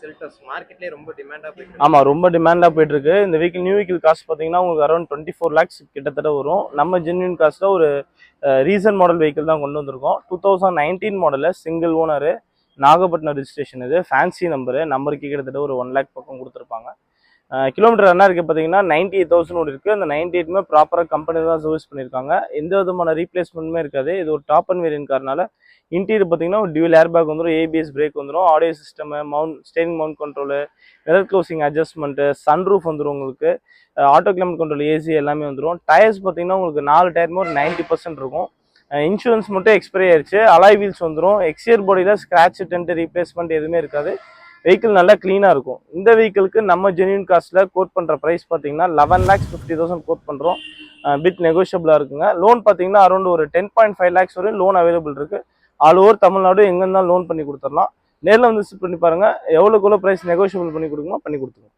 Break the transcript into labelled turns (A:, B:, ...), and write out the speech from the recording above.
A: Seltos மார்க்கெட்லயே ரொம்ப டிமாண்டா போயிட்டு
B: ஆமா, ரொம்ப டிமாண்டா போயிட்டு இருக்கு. இந்த வெஹிக்கிள் நியூ வெஹிக்கிள் காஸ்ட் பாத்தீங்கன்னா உங்களுக்கு அரௌண்ட் 24 lakhs கிட்டத்தட்ட வரும். நம்ம ஜென்யூன் காஸ்ட்ல ஒரு ரீசன்ட் மாடல் வெஹிக்கிள் தான் கொண்டு வந்திருக்கோம். 2019 model, single owner, Nagapattinam registration. இது ஃபேன்சி நம்பருக்கு கிட்டத்தட்ட ஒரு 1 lakh பக்கம் கொடுத்துருப்பாங்க. கிலோமீட்டர் என்ன இருக்குது பார்த்தீங்கன்னா 98,000 இருக்குது. அந்த 98மே ப்ராப்பராக கம்பெனி தான் சர்வீஸ் பண்ணியிருக்காங்க. எந்த விதமான ரீப்ளேஸ்மெண்ட்டுமே இருக்காது. இது ஒரு டாப் அண்ட் வேரியன்ட் காரனால இன்டீரியர் பார்த்தீங்கன்னா ஒரு டியூல் ஏர் பேக் வந்துடும், ஏபிஎஸ் பிரேக் வந்துடும், audio system, steering mount control, mirror closing adjustment, sunroof வந்துடும் உங்களுக்கு, ஆட்டோ கிளைமேட் கண்ட்ரோல், ஏசி எல்லாமே வந்துடும். டயர்ஸ் பார்த்தீங்கன்னா உங்களுக்கு 4 டயருமே ஒரு 90% இருக்கும். இன்சூரன்ஸ் மட்டும் எக்ஸ்பைரி ஆயிடுச்சு. அலாய் வீல்ஸ் வந்துடும். எக்ஸ்டியர் பாடியில் ஸ்க்ராட்ச், டென்ட், ரீப்ளேஸ்மெண்ட் எதுவுமே இருக்காது. வெஹிக்கிள் நல்லா க்ளீனாக இருக்கும். இந்த வெஹிக்கிளுக்கு நம்ம ஜென்யூன் காஸ்ட்டில் கோட் பண்ணுற ப்ரைஸ் பார்த்தீங்கன்னா 11,50,000 கோட் பண்ணுறோம். பிட் நெகோஷியபிளாக இருக்குங்க. லோன் பார்த்தீங்கன்னா அரௌண்ட் ஒரு 10.5 lakhs வரை லோன் அவைலபிள் இருக்குது. ஆல் ஓவர் தமிழ்நாடு எங்கே இருந்தாலும் லோன் பண்ணி கொடுத்துடலாம். நேரில் வந்து விசிட் பண்ணி பாருங்கள். எவ்வளோக்குள்ள ப்ரைஸ் நெகோஷியபிள் பண்ணி கொடுக்கணும், பண்ணி கொடுத்துருவோம்.